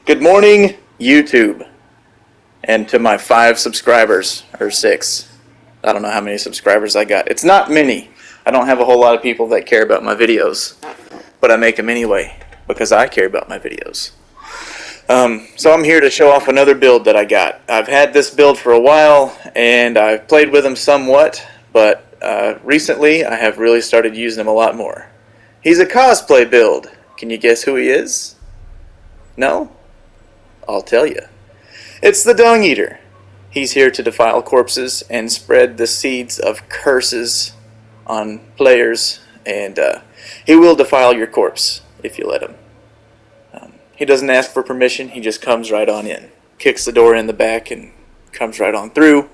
Good morning, YouTube, and to my 5 subscribers, or 6. I don't know how many subscribers I got. It's not many. I don't have a whole lot of people that care about my videos, but I make them anyway, because I care about my videos. So I'm here to show off another build that I got. I've had this build for a while, and I've played with him somewhat, but recently I have really started using him a lot more. He's a cosplay build. Can you guess who he is? No? I'll tell you. It's the Dung Eater. He's here to defile corpses and spread the seeds of curses on players, and he will defile your corpse if you let him. He doesn't ask for permission, he just comes right on in. Kicks the door in the back and comes right on through.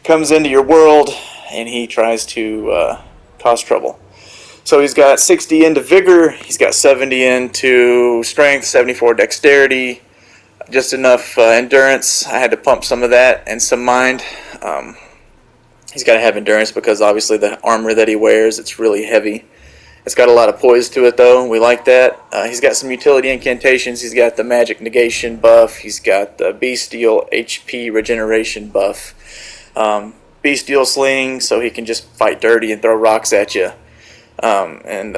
Comes into your world, and he tries to cause trouble. So he's got 60 into vigor, he's got 70 into strength, 74 dexterity, just enough endurance. I had to pump some of that and some mind. He's got to have endurance because obviously the armor that he wears, it's really heavy. It's got a lot of poise to it though, we like that. He's got some utility incantations, he's got the magic negation buff, he's got the bestial HP regeneration buff. Bestial sling, so he can just fight dirty and throw rocks at you. And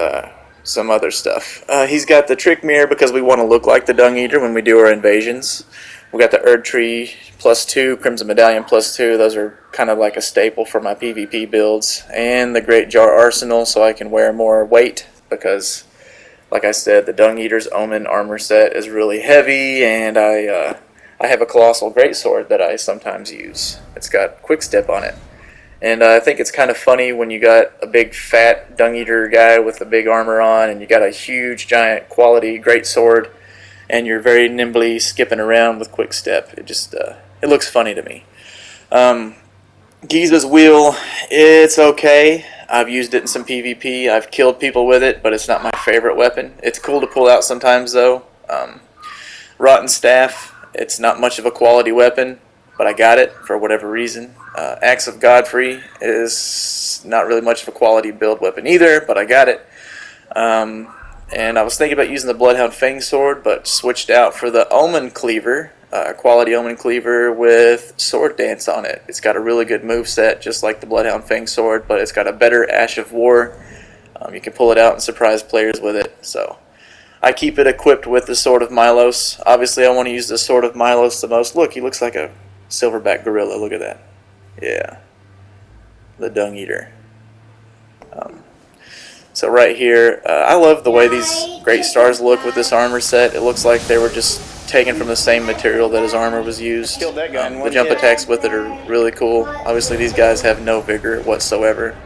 some other stuff. He's got the trick mirror because we want to look like the Dung Eater when we do our invasions. We got the Erd Tree +2, Crimson Medallion +2. Those are kind of like a staple for my PvP builds. And the Great Jar Arsenal, so I can wear more weight because, like I said, the Dung Eater's Omen armor set is really heavy, and I have a Colossal Greatsword that I sometimes use. It's got Quick Step on it. And I think it's kind of funny when you got a big fat Dung Eater guy with a big armor on, and you got a huge giant quality great sword, and you're very nimbly skipping around with quick step. It just it looks funny to me. Giza's wheel, it's okay. I've used it in some PvP. I've killed people with it, but it's not my favorite weapon. It's cool to pull out sometimes though. Rotten Staff, it's not much of a quality weapon, but I got it for whatever reason. Axe of Godfrey is not really much of a quality build weapon either, but I got it. And I was thinking about using the Bloodhound Fang Sword, but switched out for the Omen Cleaver, quality Omen Cleaver with Sword Dance on it. It's got a really good moveset, just like the Bloodhound Fang Sword, but it's got a better Ash of War. You can pull it out and surprise players with it, so I keep it equipped with the Sword of Milos. Obviously, I want to use the Sword of Milos the most. Look, he looks like a silverback gorilla. Look at that. Yeah, the Dung Eater. So right here, I love the way these Great Stars look with this armor set. It looks like they were just taken from the same material that his armor was used. The jump attacks with it are really cool. Obviously these guys have no vigor whatsoever.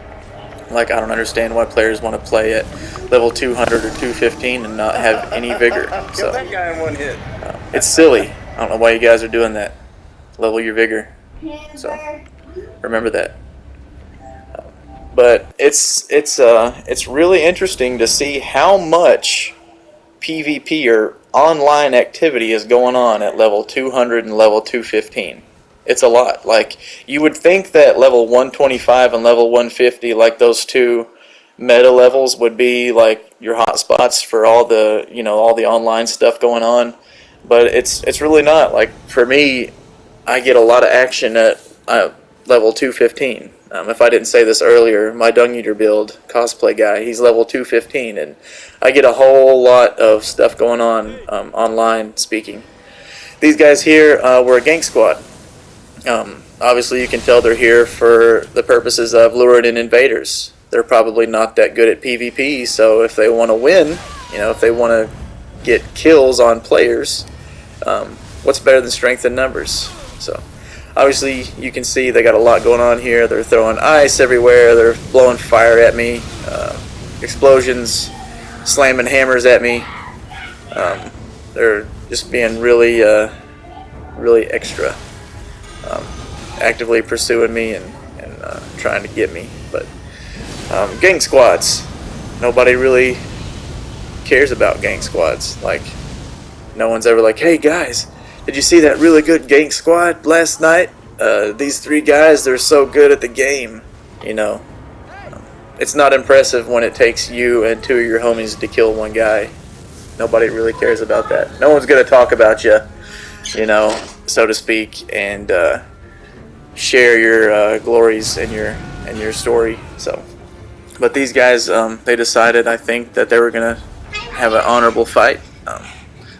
Like, I don't understand why players want to play at level 200 or 215 and not have any vigor. So that guy in one hit. It's silly. I don't know why you guys are doing that. Level your vigor. So remember that. But it's really interesting to see how much PvP or online activity is going on at level 200 and level 215. It's a lot. Like, you would think that level 125 and level 150, like those two meta levels, would be like your hot spots for all the, all the online stuff going on. But it's really not. Like, for me, I get a lot of action at level 215. If I didn't say this earlier, my Dung Eater build, cosplay guy, he's level 215, and I get a whole lot of stuff going on online speaking. These guys here were a gang squad. Obviously you can tell they're here for the purposes of luring in invaders. They're probably not that good at PvP, so if they want to win, if they want to get kills on players, what's better than strength in numbers? So obviously you can see they got a lot going on here. They're throwing ice everywhere, they're blowing fire at me, explosions, slamming hammers at me. They're just being really extra, actively pursuing me and trying to get me. But gang squads, nobody really cares about gang squads. Like, no one's ever like, hey guys, did you see that really good gang squad last night? These 3 guys, they're so good at the game, It's not impressive when it takes you and 2 of your homies to kill 1 guy. Nobody really cares about that. No one's gonna talk about you, you know, so to speak, and share your glories and your story. So, but these guys, they decided, I think, that they were gonna have an honorable fight.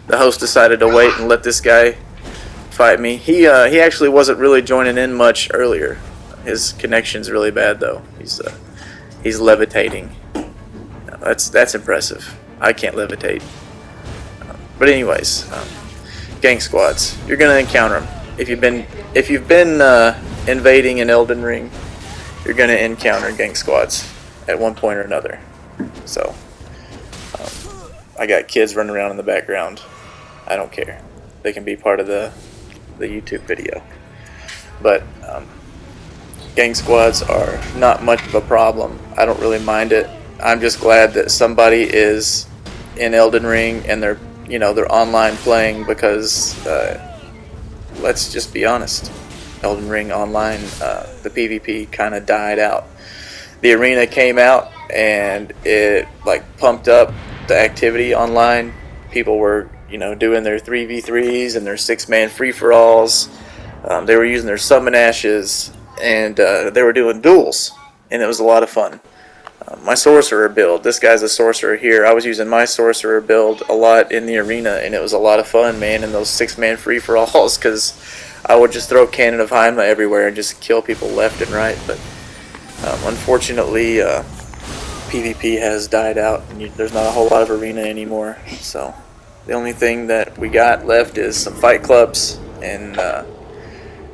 The host decided to wait and let this guy fight me. He actually wasn't really joining in much earlier. His connection's really bad though. He's levitating. That's impressive. I can't levitate. But anyways, gang squads. You're gonna encounter them if you've been invading in Elden Ring. You're gonna encounter gang squads at one point or another. So I got kids running around in the background. I don't care. They can be part of the YouTube video. But gang squads are not much of a problem. I don't really mind it. I'm just glad that somebody is in Elden Ring and they're online playing, because let's just be honest, Elden Ring online, the PvP kind of died out. The arena came out and it like pumped up the activity online. People were doing their 3v3s and their 6-man free-for-alls. They were using their summon ashes, and they were doing duels, and it was a lot of fun. My sorcerer build, this guy's a sorcerer here. I was using my sorcerer build a lot in the arena, and it was a lot of fun, man, in those 6-man free-for-alls, because I would just throw Cannon of Haima everywhere and just kill people left and right. But unfortunately, PvP has died out, and there's not a whole lot of arena anymore. So the only thing that we got left is some fight clubs, and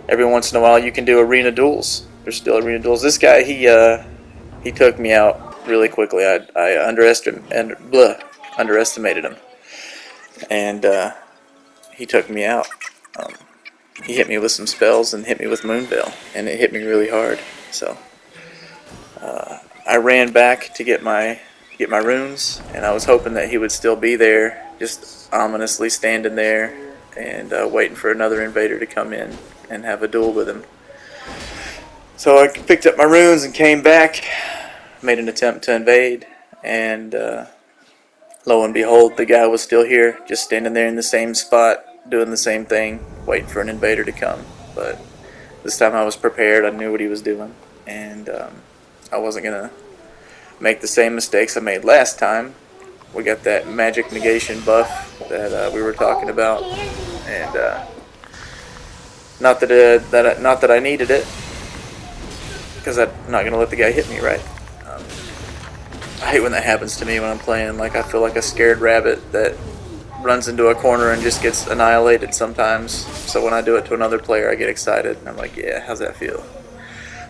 every once in a while you can do arena duels. There's still arena duels. This guy, he took me out really quickly. I underestimated him, and he took me out. He hit me with some spells and hit me with Moonveil, and it hit me really hard. So I ran back to get my runes, and I was hoping that he would still be there, just ominously standing there and waiting for another invader to come in and have a duel with him. So I picked up my runes and came back, made an attempt to invade, and lo and behold, the guy was still here, just standing there in the same spot, doing the same thing, waiting for an invader to come. But this time I was prepared. I knew what he was doing, and I wasn't going to make the same mistakes I made last time. We got that magic negation buff that we were talking about, and not that I needed it, because I'm not going to let the guy hit me, right? I hate when that happens to me when I'm playing. Like, I feel like a scared rabbit that runs into a corner and just gets annihilated sometimes. So when I do it to another player, I get excited, and I'm like, yeah, how's that feel?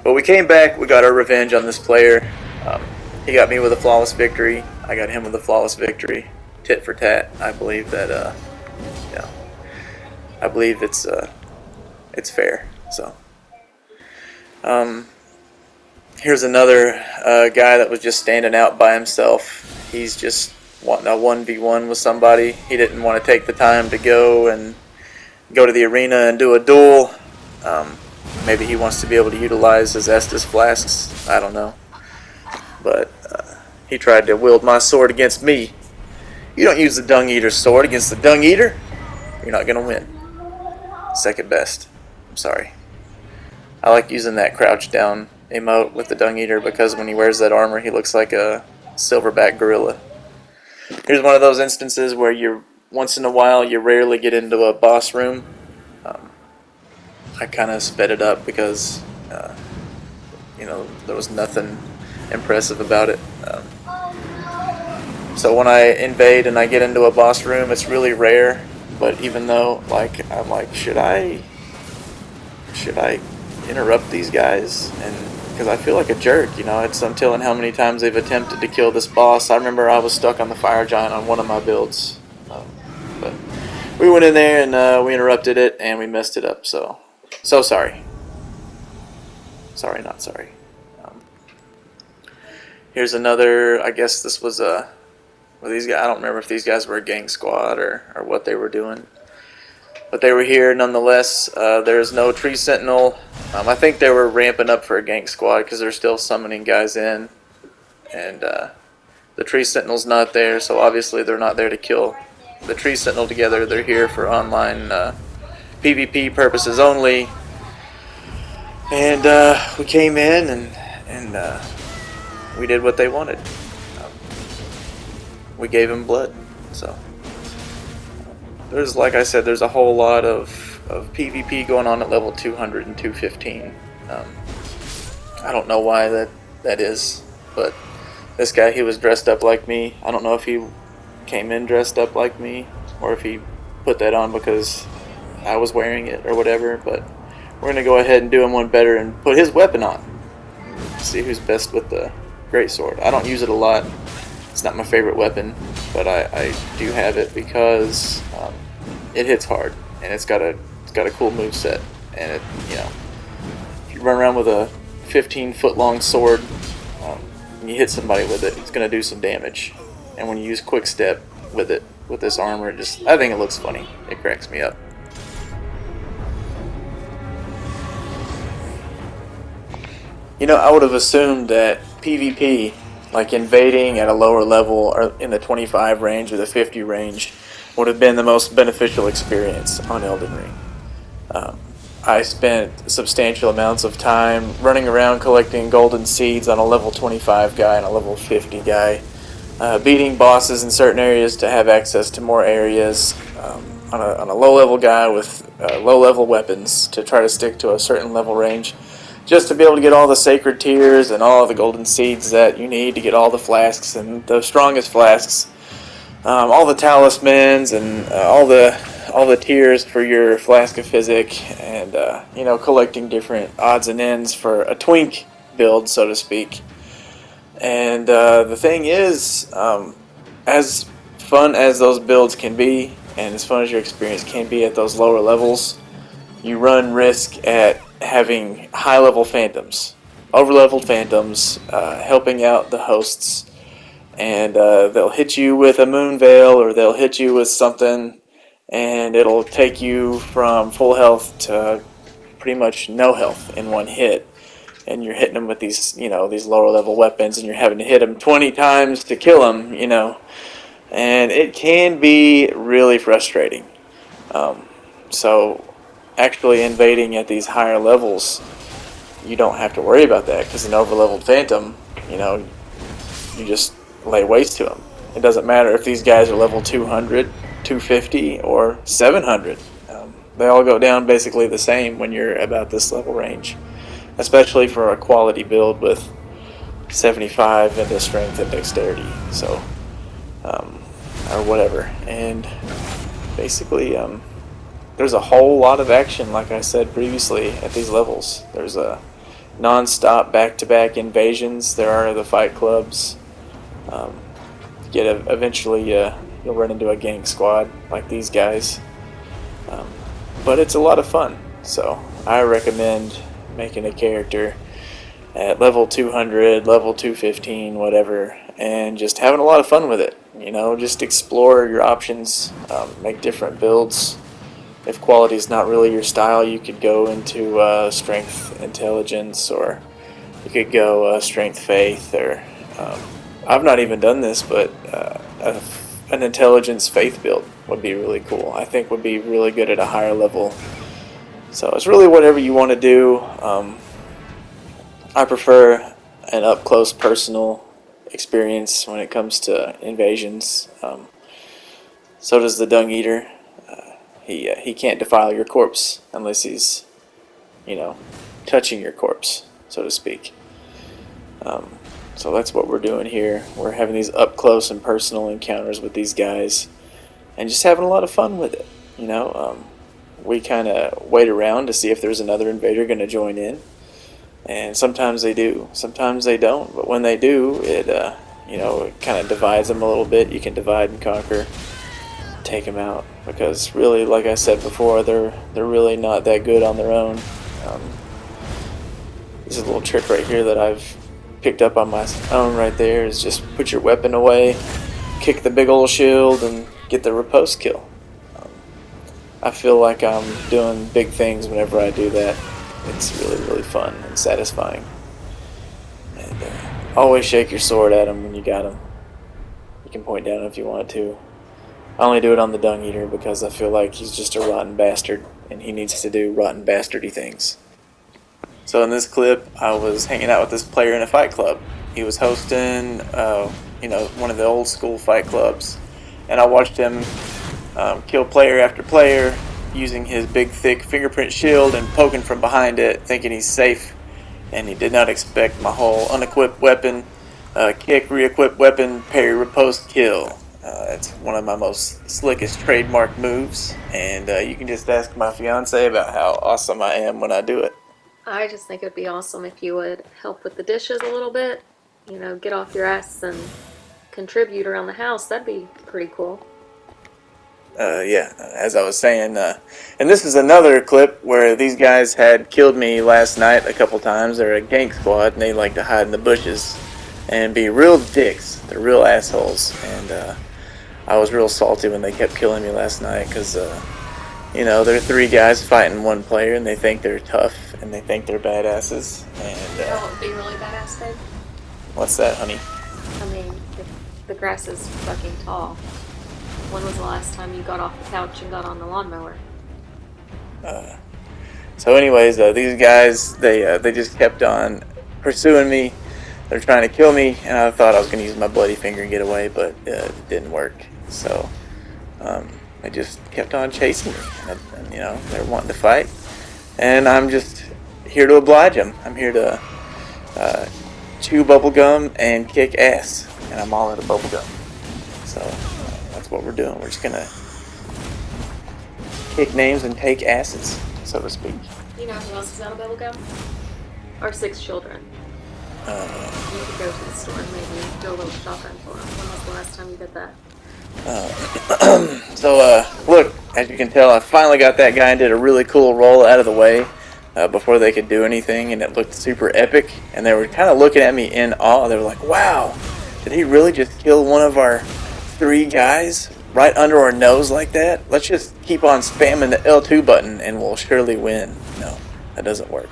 But we came back. We got our revenge on this player. He got me with a flawless victory. I got him with a flawless victory. Tit for tat. I believe that, I believe it's fair. So, here's another guy that was just standing out by himself. He's just wanting a 1v1 with somebody. He didn't want to take the time to go to the arena and do a duel. Maybe he wants to be able to utilize his Estus flasks. I don't know. But he tried to wield my sword against me. You don't use the Dung Eater's sword against the Dung Eater, you're not going to win. Second best. I'm sorry. I like using that crouch down emote with the Dung Eater, because when he wears that armor, he looks like a silverback gorilla. Here's one of those instances where once in a while you rarely get into a boss room. I kind of sped it up because there was nothing impressive about it. So when I invade and I get into a boss room, it's really rare. But even though, I'm like, should I interrupt these guys? And because I feel like a jerk, I'm telling how many times they've attempted to kill this boss. I remember I was stuck on the fire giant on one of my builds, but we went in there and we interrupted it and we messed it up. So sorry. Sorry, not sorry. Here's another. I guess this was these guys. I don't remember if these guys were a gang squad or what they were doing. But they were here nonetheless. There's no tree sentinel. I think they were ramping up for a gank squad because they're still summoning guys in. And The tree sentinel's not there, so obviously they're not there to kill the tree sentinel together. They're here for online PvP purposes only. And we came in and we did what they wanted. We gave them blood. So there's, like I said, there's a whole lot of PvP going on at level 200 and 215. I don't know why that is, but this guy, he was dressed up like me. I don't know if he came in dressed up like me or if he put that on because I was wearing it or whatever, but we're going to go ahead and do him one better and put his weapon on. See who's best with the greatsword. I don't use it a lot. It's not my favorite weapon, but I do have it because it hits hard and it's got a cool move set. And it, you know, if you run around with a 15-foot long sword, and you hit somebody with it, it's going to do some damage. And when you use quick step with it, with this armor, I think it looks funny. It cracks me up. You know, I would have assumed that PvP, like invading at a lower level or in the 25 range or the 50 range, would have been the most beneficial experience on Elden Ring. I spent substantial amounts of time running around collecting golden seeds on a level 25 guy and a level 50 guy, beating bosses in certain areas to have access to more areas, on a low level guy with low level weapons to try to stick to a certain level range, just to be able to get all the sacred tears and all the golden seeds that you need to get all the flasks and the strongest flasks, all the talismans and all the tiers for your flask of physic, and you know, collecting different odds and ends for a twink build, so to speak. And the thing is, as fun as those builds can be, and as fun as your experience can be at those lower levels, you run risk at having high-level phantoms, over-leveled phantoms, helping out the hosts, and they'll hit you with a moon veil, or they'll hit you with something, and it'll take you from full health to pretty much no health in one hit. And you're hitting them with these, you know, these lower-level weapons, and you're having to hit them 20 times to kill them, you know, and it can be really frustrating. So actually invading at these higher levels, you don't have to worry about that, because an over-leveled phantom, you know, you just lay waste to them. It doesn't matter if these guys are level 200, 250, or 700. They all go down basically the same when you're about this level range, especially for a quality build with 75 into strength and dexterity, so or whatever. And basically there's a whole lot of action, like I said previously, at these levels. There's a non-stop back-to-back invasions. There are the fight clubs. Eventually you'll run into a gang squad like these guys, but it's a lot of fun. So I recommend making a character at level 200, level 215, whatever, and just having a lot of fun with it. You know, just explore your options, make different builds. If quality is not really your style, you could go into strength intelligence, or you could go strength faith, or I've not even done this, but an intelligence faith build would be really cool. I think would be really good at a higher level. So it's really whatever you want to do. I prefer an up-close personal experience when it comes to invasions. So does the Dung Eater. He can't defile your corpse unless he's, you know, touching your corpse, so to speak. So that's what we're doing here. We're having these up-close and personal encounters with these guys, and just having a lot of fun with it. You know, we kind of wait around to see if there's another invader going to join in, and sometimes they do, sometimes they don't. But when they do, it you know, it kind of divides them a little bit. You can divide and conquer, take them out, because really, like I said before, they're really not that good on their own. This is a little trick right here that I've picked up on my own right there, is just put your weapon away, kick the big old shield, and get the riposte kill. I feel like I'm doing big things whenever I do that. It's really, really fun and satisfying. And always shake your sword at them when you got them. You can point down if you want to. I only do it on the Dung Eater because I feel like he's just a rotten bastard and he needs to do rotten bastardy things. So in this clip, I was hanging out with this player in a fight club. He was hosting, one of the old school fight clubs, and I watched him kill player after player using his big thick fingerprint shield and poking from behind it, thinking he's safe. And he did not expect my whole unequipped weapon, kick, re-equip weapon, parry, riposte, kill. It's one of my most slickest trademark moves, and you can just ask my fiance about how awesome I am when I do it. I just think it'd be awesome if you would help with the dishes a little bit. You know, get off your ass and contribute around the house. That'd be pretty cool. Yeah, as I was saying, and this is another clip where these guys had killed me last night a couple times. They're a gank squad, and they like to hide in the bushes and be real dicks. They're real assholes, and I was real salty when they kept killing me last night because, they're three guys fighting one player, and they think they're tough, and they think they're badasses. And You know what would be really badass, babe? what's that, honey? I mean, the grass is fucking tall. When was the last time you got off the couch and got on the lawnmower? So anyways, these guys, they just kept on pursuing me. They're trying to kill me, and I thought I was going to use my bloody finger and get away, but it didn't work. So they just kept on chasing me, and they're wanting to fight. And I'm just here to oblige them. I'm here to chew bubblegum and kick ass, and I'm all out of bubblegum. So that's what we're doing. We're just going to kick names and take asses, so to speak. You know who else is out of bubblegum? Our 6 children. You could go to the store and maybe do a little shopping for them. When was the last time you did that? Look, as you can tell, I finally got that guy and did a really cool roll out of the way before they could do anything, and it looked super epic. And they were kind of looking at me in awe. They were like, wow, did he really just kill one of our 3 guys right under our nose like that? Let's just keep on spamming the L2 button and we'll surely win. No, that doesn't work.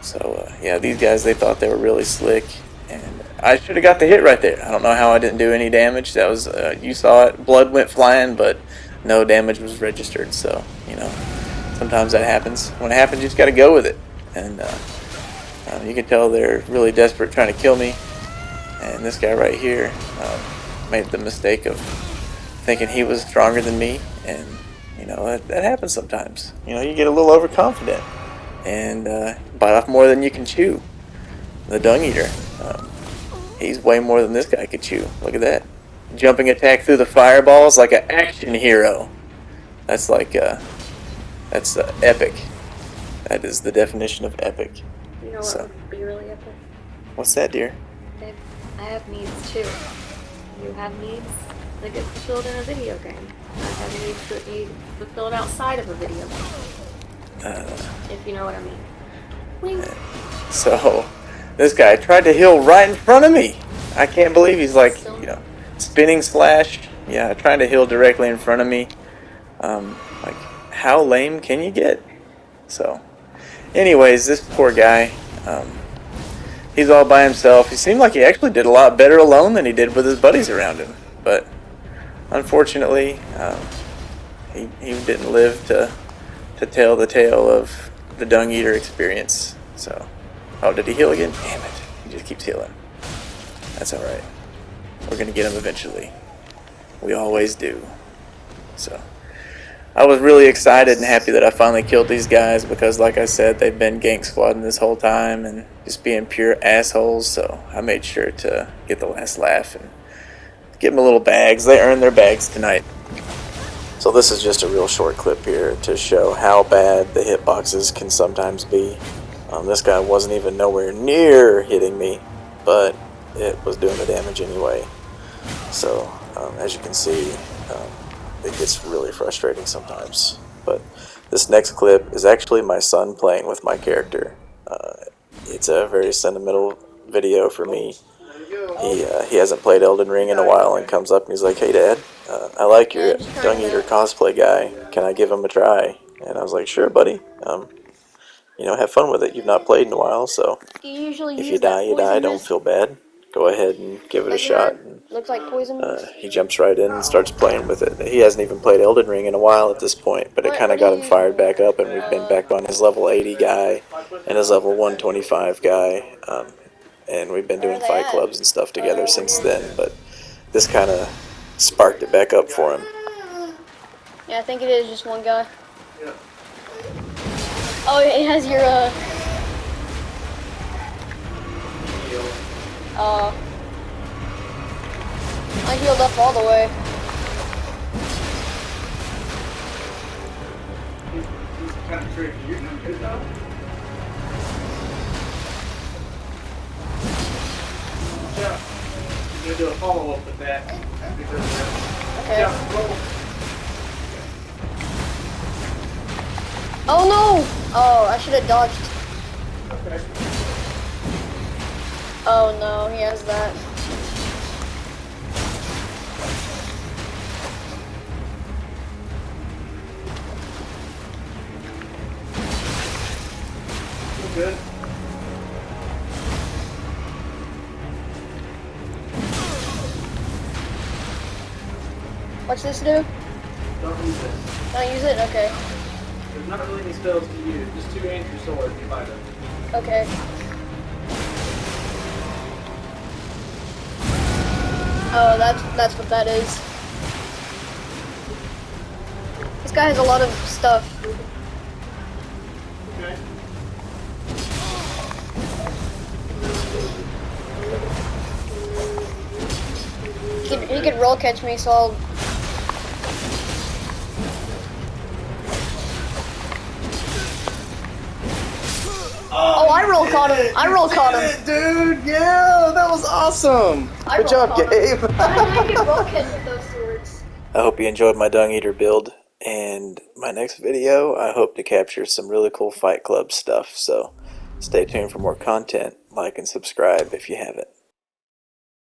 So, these guys, they thought they were really slick, and I should have got the hit right there. I don't know how I didn't do any damage. That was, you saw it, blood went flying, but no damage was registered, so, sometimes that happens. When it happens, you just got to go with it, and you can tell they're really desperate trying to kill me, and this guy right here made the mistake of thinking he was stronger than me, and, that happens sometimes. You get a little overconfident and bite off more than you can chew. The Dung Eater, he's way more than this guy could chew. Look at that. Jumping attack through the fireballs like an action hero. That's like, that's epic. That is the definition of epic. You know what would be really epic? What's that, dear? Babe, I have needs too. You have needs that get fulfilled in a video game. I have needs that need fulfilled outside of a video game. If you know what I mean. Wink. So, this guy tried to heal right in front of me. I can't believe he's like, spinning slash. Yeah, trying to heal directly in front of me. Like, how lame can you get? So, anyways, this poor guy, he's all by himself. He seemed like he actually did a lot better alone than he did with his buddies around him. But, unfortunately, he didn't live to tell the tale of the Dung Eater experience. So, oh, did he heal again? Damn it. He just keeps healing. That's alright. We're going to get him eventually. We always do. So, I was really excited and happy that I finally killed these guys because, like I said, they've been gank squadding this whole time and just being pure assholes. So, I made sure to get the last laugh and give them a little bags. They earned their bags tonight. So this is just a real short clip here to show how bad the hitboxes can sometimes be. This guy wasn't even nowhere near hitting me, but it was doing the damage anyway. So as you can see, it gets really frustrating sometimes. But this next clip is actually my son playing with my character. It's a very sentimental video for me. He hasn't played Elden Ring in a while and comes up and he's like, hey Dad, I like your Dung Eater cosplay guy. Can I give him a try? And I was like, sure buddy. Have fun with it. You've not played in a while, so if you die, you die. Don't feel bad. go ahead and give it a shot. Looks like poison. He jumps right in and starts playing with it. He hasn't even played Elden Ring in a while at this point, but it kind of got him fired back up, and we've been back on his level 80 guy and his level 125 guy, and we've been doing fight clubs and stuff together since then, but this kind of sparked it back up for him. Yeah, I think it is just one guy. Oh, it has your, I healed up all the way. He's kind of tricky. You're doing good though. Yeah. I'm gonna do a follow up with that. Okay. Yeah, roll. Oh no! Oh, I should have dodged. Okay. Oh no, he has that. Good. What's this do? Don't use this. Don't use it? Okay. There's not really any spells to use. Just two and your sword. You fight them. Okay. Oh, that's what that is. This guy has a lot of stuff. Okay. He could roll catch me, so I'll... Oh, I roll caught him. I roll caught him. Dude, yeah, that was awesome. Good job, Gabe. I can roll catch with those swords. I hope you enjoyed my Dung Eater build, and my next video, I hope to capture some really cool Fight Club stuff, so stay tuned for more content, like and subscribe if you haven't.